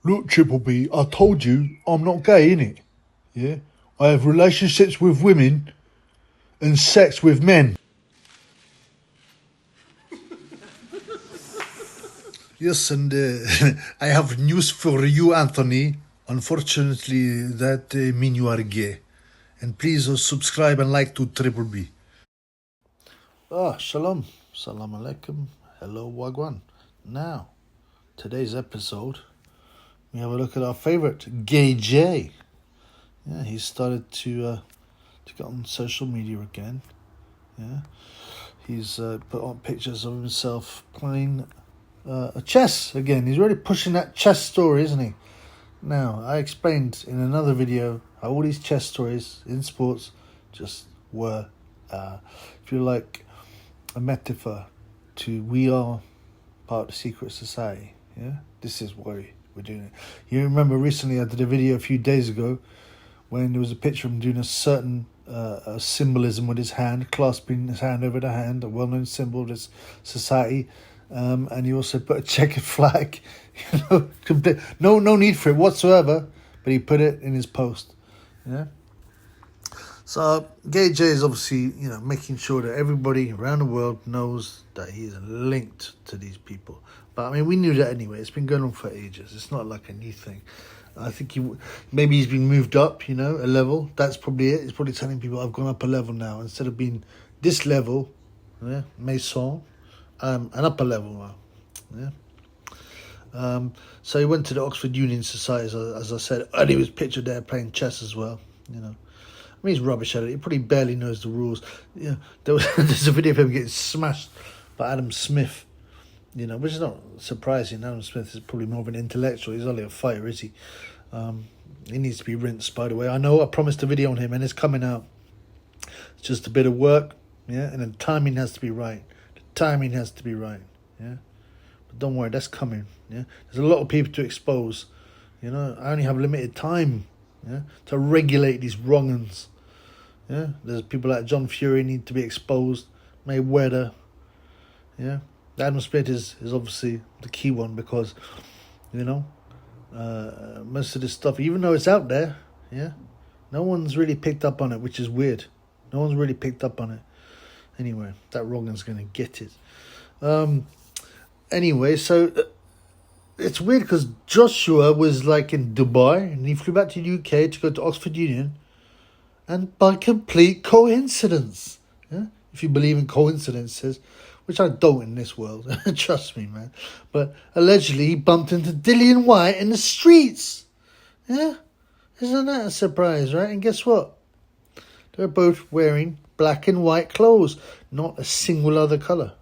Look, Triple B, I told you I'm not gay, innit? Yeah? I have relationships with women and sex with men. Yes, and I have news for you, Anthony. Unfortunately, that means you are gay. And please subscribe and like to Triple B. Shalom. Salam alaikum. Hello, Wagwan. Now, today's episode, we have a look at our favourite, Gay J. Yeah, he started to get on social media again. Yeah, he's put on pictures of himself playing a chess again. He's really pushing that chess story, isn't he? Now, I explained in another video how all these chess stories in sports just were, if you like, a metaphor to we are part of the secret society. Yeah, this is why we're doing it. You remember recently I did a video a few days ago when there was a picture of him doing a certain symbolism with his hand, clasping his hand over the hand, a well-known symbol of this society. And he also put a checkered flag, no need for it whatsoever, but he put it in his post. Yeah. So Gay J is obviously, making sure that everybody around the world knows that he's linked to these people. But I mean, we knew that anyway. It's been going on for ages. It's not like a new thing. I think maybe he's been moved up, a level. That's probably it. He's probably telling people, I've gone up a level now. Instead of being this level, Mason, an upper level now. Yeah. So he went to the Oxford Union Society, as I said, and he was pictured there playing chess as well. I mean, he's rubbish at it. He probably barely knows the rules. There's a video of him getting smashed by Adam Smith. Which is not surprising. Adam Smith is probably more of an intellectual. He's only a fighter, is he? He needs to be rinsed, by the way. I know I promised a video on him, and it's coming out. It's just a bit of work, and the timing has to be right. Yeah. But don't worry, that's coming. Yeah. There's a lot of people to expose. I only have limited time. Yeah. To regulate these wrong-uns. Yeah. There's people like John Fury need to be exposed. Mayweather. Yeah. Adam Smith is obviously the key one because, most of this stuff, even though it's out there, no one's really picked up on it, which is weird. No one's really picked up on it. Anyway, that wrong-un's going to get it. Anyway, so it's weird because Joshua was like in Dubai and he flew back to the UK to go to Oxford Union, and by complete coincidence, if you believe in coincidences, which I don't in this world, trust me, man. But allegedly he bumped into Dillian Whyte in the streets. Yeah, isn't that a surprise, right? And guess what? They're both wearing black and white clothes, not a single other colour.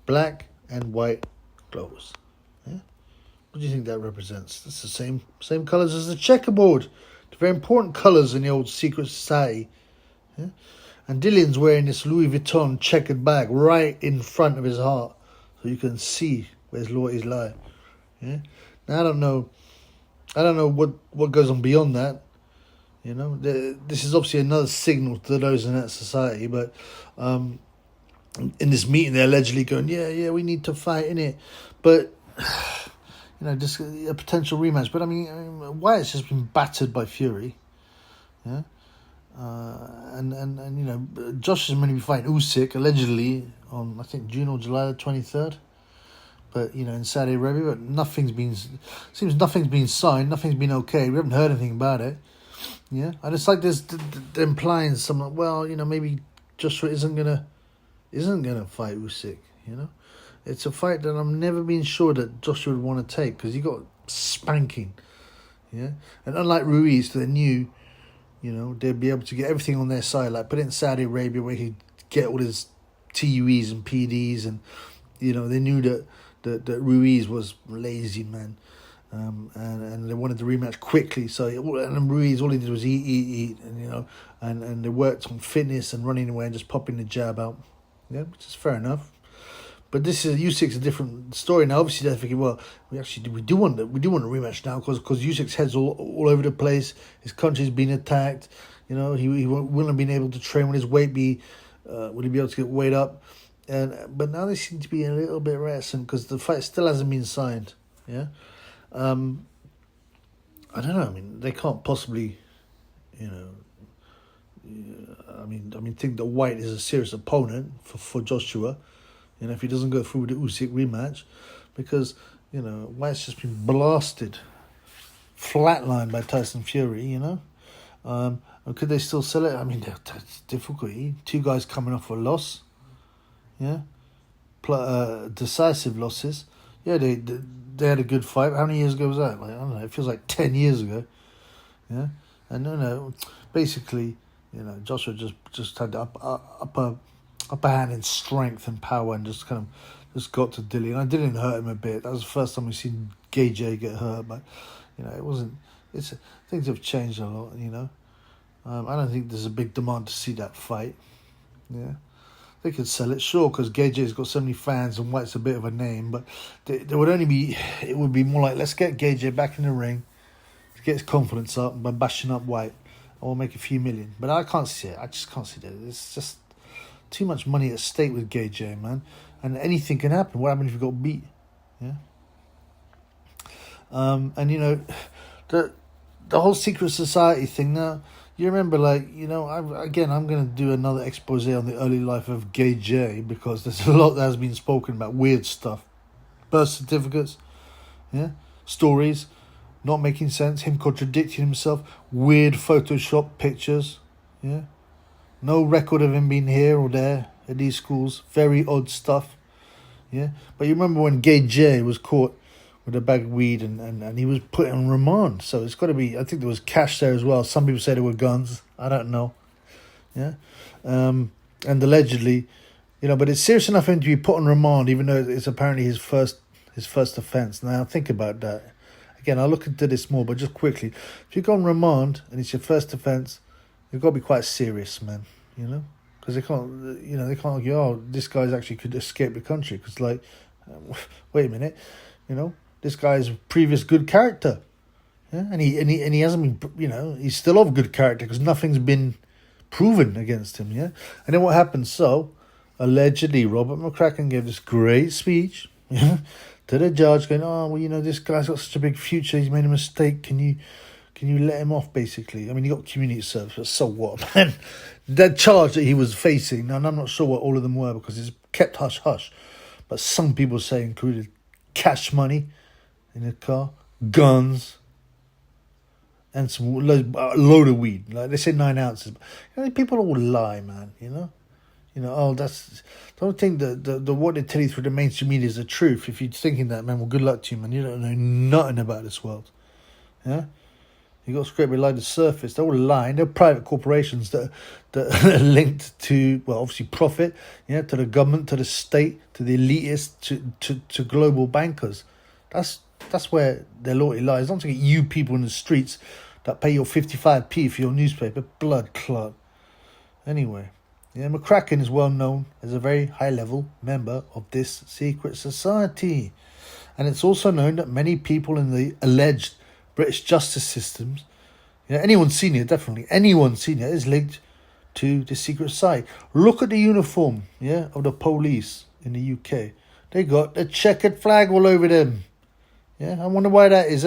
Black and white clothes. Yeah? What do you think that represents? It's the same colours as the checkerboard. The very important colours in the old secret society. Yeah? And Dillian's wearing this Louis Vuitton checkered bag right in front of his heart, so you can see where his loyalties lie. Yeah. Now I don't know what goes on beyond that. This is obviously another signal to those in that society. But in this meeting, they're allegedly going, yeah, we need to fight in it. But just a potential rematch. But I mean, Wyatt's just been battered by Fury. Yeah. And Josh is going to be fighting Usyk allegedly on, I think, June or July the 23rd. But in Saudi Arabia, but nothing's been signed, nothing's been okay. We haven't heard anything about it. Yeah, and it's like they're implying something. Well, maybe Joshua isn't gonna fight Usyk. It's a fight that I've never been sure that Joshua would want to take because he got spanking. Yeah, and unlike Ruiz, they knew. They'd be able to get everything on their side, like put it in Saudi Arabia where he'd get all his TUEs and PDs, and they knew that Ruiz was lazy, man, and they wanted the rematch quickly. So and Ruiz, all he did was eat, and they worked on fitness and running away and just popping the jab out, which is fair enough. But this is Usyk's a different story now. Obviously, they're thinking, well, we do want a rematch now because Usyk's head's all over the place. His country's been attacked. He wouldn't have been able to train. Would his weight be? Would he be able to get weight up? But now they seem to be a little bit reticent because the fight still hasn't been signed. Yeah. I don't know. I mean, they can't possibly, you know. I mean, think that White is a serious opponent for Joshua. You know, if he doesn't go through with the Usyk rematch, because White's just been blasted, flatlined by Tyson Fury. You know, could they still sell it? I mean, that's difficulty. Two guys coming off a loss, yeah, decisive losses. Yeah, they had a good fight. How many years ago was that? Like, I don't know. It feels like 10 years ago. Yeah, and basically, Joshua just had the upper hand in strength and power, and just got to Dillian. I didn't hurt him a bit. That was the first time we've seen Gay J get hurt, but it wasn't. Things have changed a lot. I don't think there's a big demand to see that fight. Yeah. They could sell it, sure, because Gay J's got so many fans and White's a bit of a name, but it would be more like, let's get Gay J back in the ring, get his confidence up by bashing up White, and we'll make a few million. But I can't see it. I just can't see that. It's just too much money at stake with Gay J, man. And anything can happen. What happens if you got beat? Yeah. And the whole secret society thing now. You remember, I'm going to do another expose on the early life of Gay J, because there's a lot that has been spoken about, weird stuff. Birth certificates, yeah, stories, not making sense, him contradicting himself, weird Photoshop pictures, yeah. No record of him being here or there at these schools, very odd stuff, yeah. But you remember when Gay J was caught with a bag of weed and he was put on remand. So it's got to be, I think there was cash there as well. Some people say there were guns. I don't know. Yeah. And allegedly, but it's serious enough for him to be put on remand, even though it's apparently his first offence. Now, think about that. Again, I'll look into this more, but just quickly. If you go on remand and it's your first offence, you've got to be quite serious, man, Because they can't argue, oh, this guy's actually could escape the country. Because, wait a minute, this guy's previous good character, yeah, and he hasn't been, he's still of good character because nothing's been proven against him, yeah. And then what happened? So, allegedly, Robert McCracken gave this great speech, yeah, to the judge, going, oh, well, this guy's got such a big future. He's made a mistake. Can you let him off? Basically, I mean, he got community service, but so what, man? That charge that he was facing, and I'm not sure what all of them were because it's kept hush hush, but some people say included cash money in the car, guns, and some load of weed. Like they say 9 ounces. People all lie, man. Don't think that the what they tell you through the mainstream media is the truth. If you're thinking that, man, well, good luck to you, man. You don't know nothing about this world. Yeah, you got scraped below the surface. They're all lying. They're private corporations that are linked to, well, obviously profit. Yeah, to the government, to the state, to the elitists, to global bankers. That's where their loyalty lies. Don't think you people in the streets that pay your 55p for your newspaper. Blood clot. Anyway, McCracken is well known as a very high-level member of this secret society. And it's also known that many people in the alleged British justice systems, anyone senior, definitely, anyone senior is linked to the secret society. Look at the uniform, of the police in the UK. They got the checkered flag all over them. Yeah, I wonder why that is,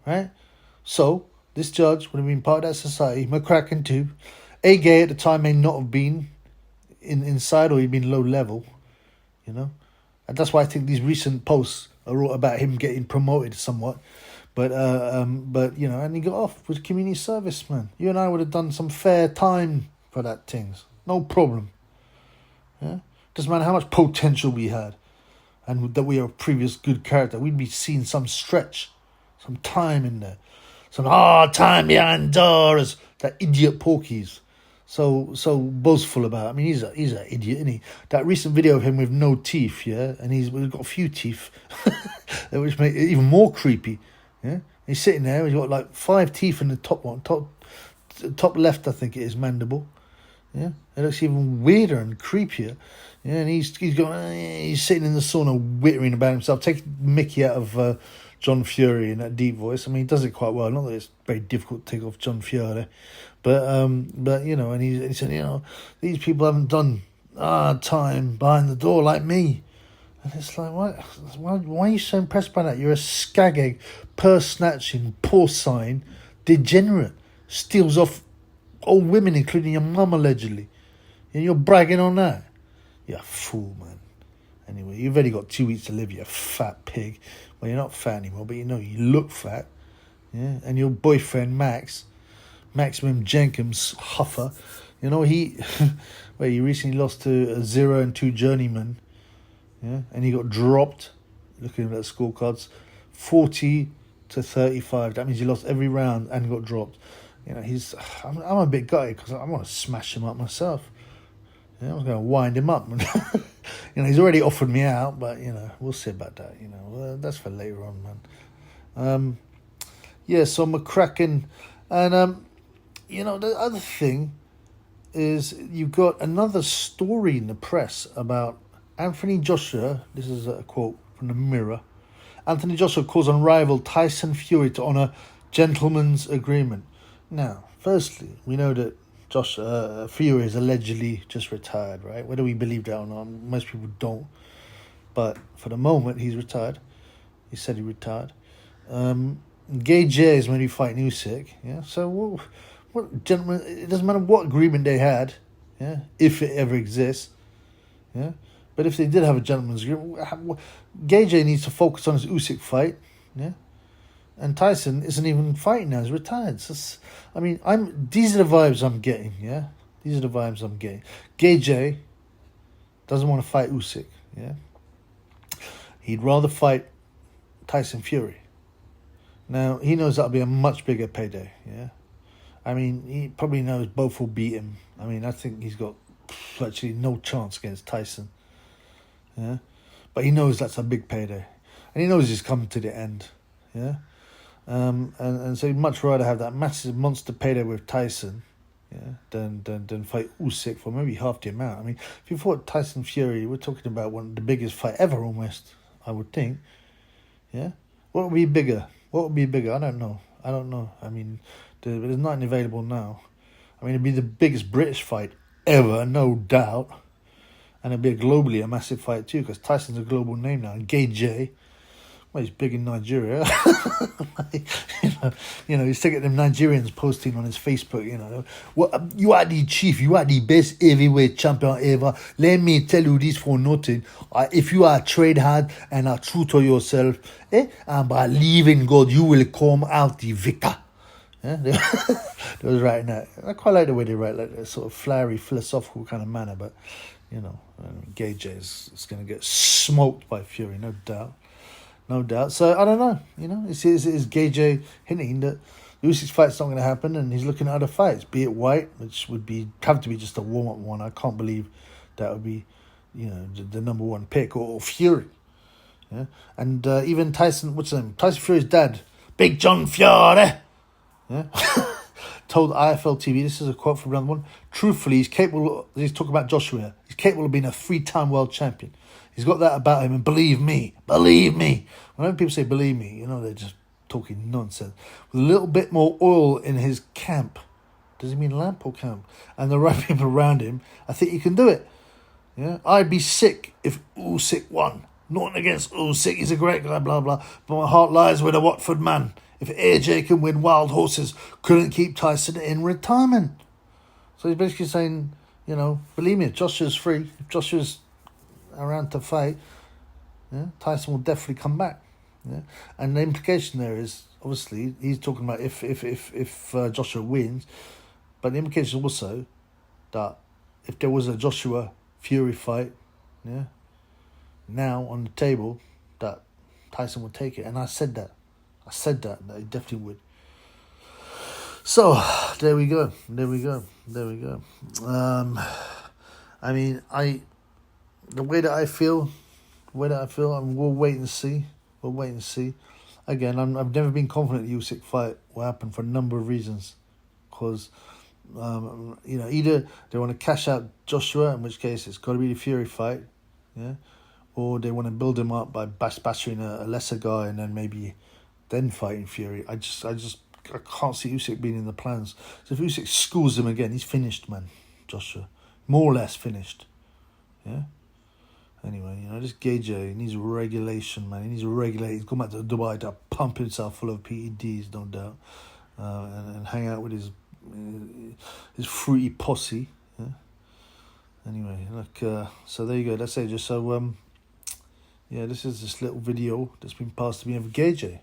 right? So, this judge would have been part of that society, McCracken too. Gay at the time may not have been inside, or he'd been low level, And that's why I think these recent posts are all about him getting promoted somewhat. But and he got off with community service, man. You and I would have done some fair time for that things. No problem. Yeah? Doesn't matter how much potential we had. And that we are a previous good character, we'd be seeing some stretch, some time in there, some time behind doors. That idiot Porky's so boastful about. I mean, he's an idiot, isn't he? That recent video of him with no teeth, and we've got a few teeth, which make it even more creepy. Yeah, he's sitting there. He's got like 5 teeth in the top one, top left, I think it is, mandible. Yeah, it looks even weirder and creepier. Yeah, and he's sitting in the sauna whittering about himself, taking Mickey out of John Fury in that deep voice. I mean, he does it quite well. Not that it's very difficult to take off John Fury, but and he said, these people haven't done time behind the door like me, And it's like, why are you so impressed by that? You're a skagging, purse-snatching, porcine degenerate. Steals off old women, including your mum, allegedly. And you're bragging on that. You're a fool, man. Anyway, you've only got 2 weeks to live, you fat pig. Well, you're not fat anymore, but you know you look fat. Yeah, and your boyfriend, Maximum Jenkins Huffer, you know, he recently lost to a 0-2 journeyman. Yeah, and he got dropped. Looking at the scorecards, 40-35. That means he lost every round and got dropped. You know, I'm a bit gutted because I want to smash him up myself. Yeah, I was going to wind him up. You know, he's already offered me out, but you know, we'll see about that. You know, that's for later on, man. Yeah, so McCracken, and you know, the other thing is you've got another story in the press about Anthony Joshua. This is a quote from the Mirror. Anthony Joshua calls on rival Tyson Fury to honour gentleman's agreement. Now, firstly, we know that Fury is allegedly just retired, right? Whether we believe that or not, most people don't. But for the moment, he's retired. He said he retired. Gay J is when he fight Usyk. Yeah. So what gentlemen? It doesn't matter what agreement they had. Yeah. If it ever exists. Yeah. But if they did have a gentleman's agreement, Gay J needs to focus on his Usyk fight. Yeah. And Tyson isn't even fighting now. He's retired. These are the vibes I'm getting, yeah? These are the vibes I'm getting. Gay J doesn't want to fight Usyk, yeah? He'd rather fight Tyson Fury. Now, he knows that'll be a much bigger payday, yeah? I mean, he probably knows both will beat him. I mean, I think he's got virtually no chance against Tyson, yeah? But he knows that's a big payday. And he knows he's coming to the end, yeah? And so he'd much rather have that massive monster payday with Tyson, yeah, than fight Usyk for maybe half the amount. I mean, if you fought Tyson Fury, we're talking about one of the biggest fight ever, almost, I would think. Yeah, what would be bigger? What would be bigger? I don't know. I mean, there's nothing available now. I mean, it'd be the biggest British fight ever, no doubt, and it'd be globally a massive fight too, because Tyson's a global name now. And Gay J. Well, he's big in Nigeria. you know, he's taking them Nigerians posting on his Facebook, you know. Well, you are the chief, you are the best heavyweight champion ever. Let me tell you this for nothing. If you are trade hard and are true to yourself, and believe in God, you will come out the victor. Yeah, they was writing that. I quite like the way they write, like a sort of flowery, philosophical kind of manner, but, you know, Gay J is going to get smoked by Fury, no doubt. No doubt. So, I don't know. You know, is Gay J hinting that Usyk's fight's not going to happen and he's looking at other fights, be it White, which would have to be just a warm-up one. I can't believe that would be, you know, the number one pick, or Fury. Yeah. And even Tyson, what's his name? Tyson Fury's dad, Big John Fury, yeah, told IFL TV, this is a quote from another one, truthfully, he's talking about Joshua, he's capable of being a 3-time world champion. He's got that about him, and believe me. Whenever people say believe me, you know, they're just talking nonsense. With a little bit more oil in his camp, does he mean lamp or camp? And the right people around him, I think he can do it. Yeah, I'd be sick if Usyk won. Nothing against Usyk, he's a great guy, blah, blah. But my heart lies with a Watford man. If AJ can win, wild horses couldn't keep Tyson in retirement. So he's basically saying, you know, believe me, if Joshua's free, if Joshua's around to fight, yeah, Tyson will definitely come back. Yeah, and the implication there is, obviously, he's talking about if Joshua wins, but the implication is also that if there was a Joshua Fury fight, yeah, now on the table, that Tyson would take it, and I said that he definitely would. So there we go. I mean, the way that I feel, we'll wait and see. Again, I've never been confident the Usyk fight will happen for a number of reasons. Because, you know, either they want to cash out Joshua, in which case it's got to be the Fury fight, yeah, or they want to build him up by bashing a lesser guy and then fighting Fury. I can't see Usyk being in the plans. So if Usyk schools him again, he's finished, man. Joshua, more or less finished, yeah. Anyway, you know, this Gay J, he needs regulation, man. He needs to regulate. He's gone back to Dubai to pump himself full of PEDs, no doubt, and hang out with his fruity posse. Yeah? Anyway, look, so there you go. That's it. Just so, yeah, this is this little video that's been passed to me of Gay J.